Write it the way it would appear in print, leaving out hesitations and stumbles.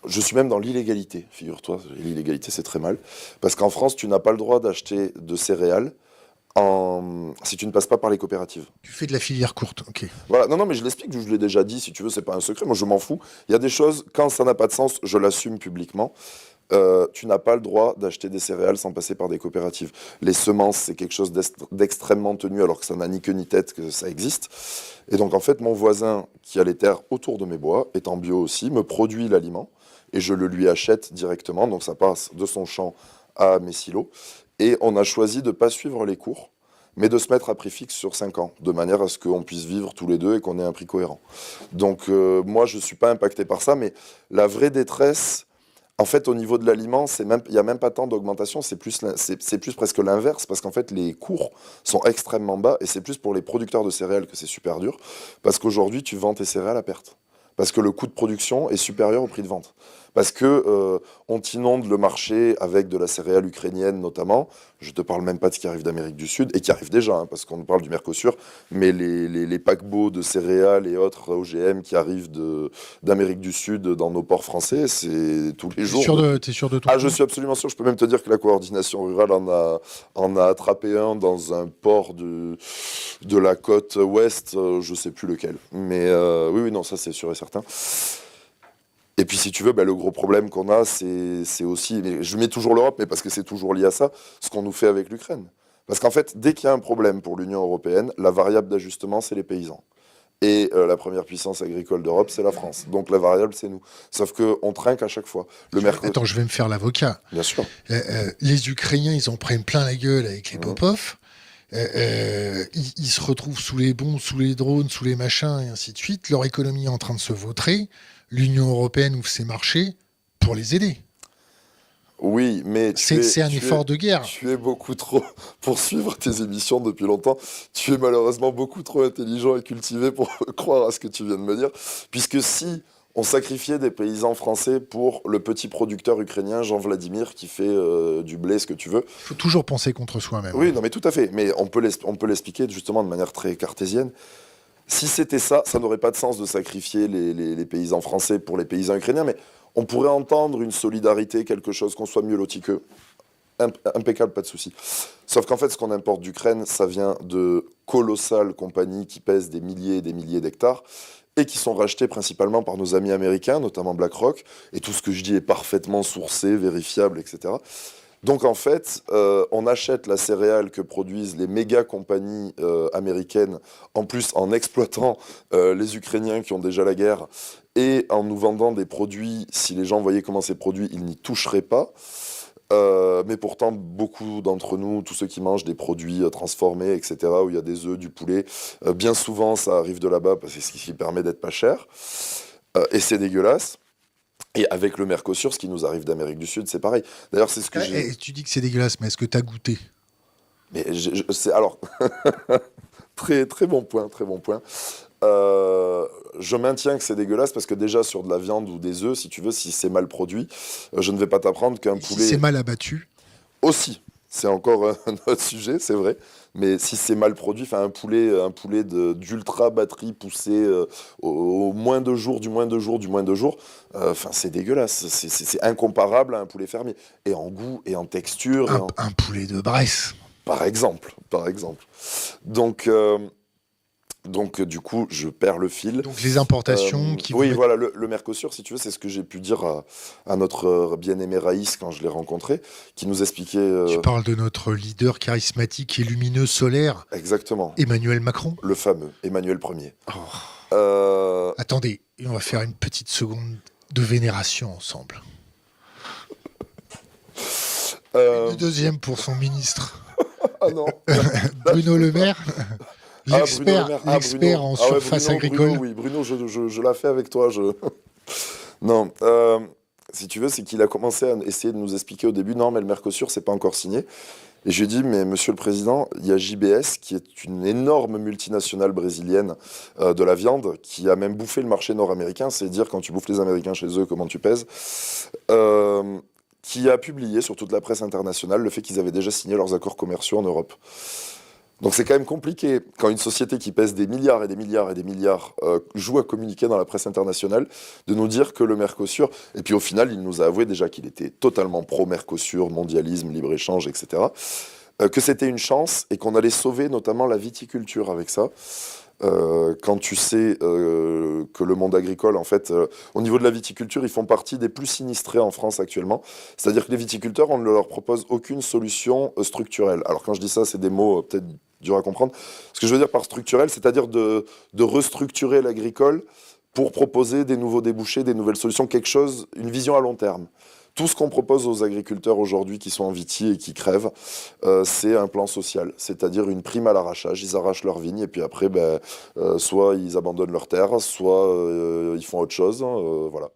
Je suis même dans l'illégalité, figure-toi. L'illégalité, c'est très mal. Parce qu'en France, tu n'as pas le droit d'acheter de céréales si tu ne passes pas par les coopératives. Tu fais de la filière courte, ok. Voilà, non, non, mais je l'explique, je l'ai déjà dit, si tu veux, c'est pas un secret, moi je m'en fous. Il y a des choses, quand ça n'a pas de sens, je l'assume publiquement. Tu n'as pas le droit d'acheter des céréales sans passer par des coopératives. Les semences, c'est quelque chose d'extrêmement tenu, alors que ça n'a ni queue ni tête, que ça existe. Et donc, en fait, mon voisin, qui a les terres autour de mes bois, étant bio aussi, me produit l'aliment, et je le lui achète directement, donc ça passe de son champ à mes silos. Et on a choisi de ne pas suivre les cours, mais de se mettre à prix fixe sur 5 ans, de manière à ce qu'on puisse vivre tous les deux et qu'on ait un prix cohérent. Donc, moi, je ne suis pas impacté par ça, mais la vraie détresse, en fait, au niveau de l'aliment, il n'y a même pas tant d'augmentation, c'est plus presque l'inverse, parce qu'en fait, les cours sont extrêmement bas, et c'est plus pour les producteurs de céréales que c'est super dur, parce qu'aujourd'hui, tu vends tes céréales à perte. Parce que le coût de production est supérieur au prix de vente. Parce que on t'inonde le marché avec de la céréale ukrainienne notamment. Je te parle même pas de ce qui arrive d'Amérique du Sud, et qui arrive déjà, hein, parce qu'on parle du Mercosur, mais les paquebots de céréales et autres OGM qui arrivent d'Amérique du Sud dans nos ports français, c'est tous les jours. T'es sûr de ton Ah, coup? je suis absolument sûr. Je peux même te dire que la coordination rurale en a attrapé un dans un port de la côte ouest, je sais plus lequel. Mais oui, oui, non, ça c'est sûr et certain. Et puis si tu veux, le gros problème qu'on a, c'est aussi, mais je mets toujours l'Europe, mais parce que c'est toujours lié à ça, ce qu'on nous fait avec l'Ukraine. Parce qu'en fait, dès qu'il y a un problème pour l'Union européenne, la variable d'ajustement, c'est les paysans. Et la première puissance agricole d'Europe, c'est la France. Donc la variable, c'est nous. Sauf qu'on trinque à chaque fois. Le Mercosur, Attends, je vais me faire l'avocat. bien sûr. Les Ukrainiens, ils en prennent plein la gueule avec les Mhm. pop-off. Ils se retrouvent sous les bombes, sous les drones, sous les machins, et ainsi de suite. Leur économie est en train de se vautrer. L'Union européenne ouvre ses marchés pour les aider. Oui, mais C'est un effort de guerre. tu es beaucoup trop, pour suivre tes émissions depuis longtemps, tu es malheureusement beaucoup trop intelligent et cultivé pour croire à ce que tu viens de me dire. Puisque si on sacrifiait des paysans français pour le petit producteur ukrainien Jean-Vladimir qui fait du blé, ce que tu veux. Il faut toujours penser contre soi-même, Oui, hein. non, mais tout à fait. Mais on peut l'expliquer justement de manière très cartésienne. Si c'était ça, ça n'aurait pas de sens de sacrifier les paysans français pour les paysans ukrainiens, mais on pourrait entendre une solidarité, quelque chose, qu'on soit mieux lotis qu'eux. Impeccable, pas de souci. Sauf qu'en fait, ce qu'on importe d'Ukraine, ça vient de colossales compagnies qui pèsent des milliers et des milliers d'hectares et qui sont rachetées principalement par nos amis américains, notamment BlackRock. Et tout ce que je dis est parfaitement sourcé, vérifiable, etc. Donc en fait, on achète la céréale que produisent les méga compagnies américaines, en plus en exploitant les Ukrainiens qui ont déjà la guerre, et en nous vendant des produits, si les gens voyaient comment c'est produit, ils n'y toucheraient pas. Mais pourtant, beaucoup d'entre nous, tous ceux qui mangent des produits transformés, etc., où il y a des œufs, du poulet, bien souvent ça arrive de là-bas parce que c'est ce qui permet d'être pas cher. Et c'est dégueulasse. Et avec le Mercosur, ce qui nous arrive d'Amérique du Sud, c'est pareil. D'ailleurs, c'est ce que j'ai. Tu dis que c'est dégueulasse, mais est-ce que tu as goûté? Mais c'est alors très très bon point, très bon point. Je maintiens que c'est dégueulasse parce que déjà sur de la viande ou des œufs, si tu veux, si c'est mal produit, je ne vais pas t'apprendre qu'un Et si c'est poulet mal abattu? aussi. C'est encore un autre sujet, c'est vrai. Mais si c'est mal produit, enfin un poulet d'ultra batterie poussé au moins de jours, du moins de jours, du moins de jours, enfin c'est dégueulasse. C'est incomparable à un poulet fermier. Et en goût, et en texture, Un poulet de Bresse. par exemple, par exemple. Donc, du coup, je perds le fil. Donc les importations qui vont Oui, mettre... voilà, le Mercosur, si tu veux, c'est ce que j'ai pu dire à notre bien-aimé Raïs quand je l'ai rencontré, qui nous expliquait Tu parles de notre leader charismatique et lumineux solaire, exactement Emmanuel Macron? le fameux Emmanuel Ier. Oh. Euh, Attendez, et on va faire une petite seconde de vénération ensemble. euh, Une deuxième pour son ministre. ah non, Bruno Le Maire, ah Bruno Le l'expert, Maire, ah l'expert Bruno, en ah ouais surface Bruno, Bruno, agricole. oui, Bruno, je la fais avec toi. Non, si tu veux, c'est qu'il a commencé à essayer de nous expliquer au début, non, mais le Mercosur, c'est pas encore signé. Et je lui ai dit, mais monsieur le président, il y a JBS, qui est une énorme multinationale brésilienne de la viande, qui a même bouffé le marché nord-américain, c'est dire quand tu bouffes les Américains chez eux, comment tu pèses, qui a publié sur toute la presse internationale le fait qu'ils avaient déjà signé leurs accords commerciaux en Europe. Donc c'est quand même compliqué quand une société qui pèse des milliards et des milliards et des milliards joue à communiquer dans la presse internationale de nous dire que le Mercosur, et puis au final il nous a avoué déjà qu'il était totalement pro-Mercosur, mondialisme, libre-échange, etc. Que c'était une chance et qu'on allait sauver notamment la viticulture avec ça. Quand tu sais que le monde agricole, en fait, au niveau de la viticulture, ils font partie des plus sinistrés en France actuellement. C'est-à-dire que les viticulteurs, on ne leur propose aucune solution structurelle. Alors quand je dis ça, c'est des mots peut-être durs à comprendre. Ce que je veux dire par structurel, c'est-à-dire de restructurer l'agricole pour proposer des nouveaux débouchés, des nouvelles solutions, quelque chose, une vision à long terme. Tout ce qu'on propose aux agriculteurs aujourd'hui qui sont en viti et qui crèvent, c'est un plan social, c'est-à-dire une prime à l'arrachage. Ils arrachent leurs vignes et puis après, soit ils abandonnent leurs terres, soit ils font autre chose. Voilà.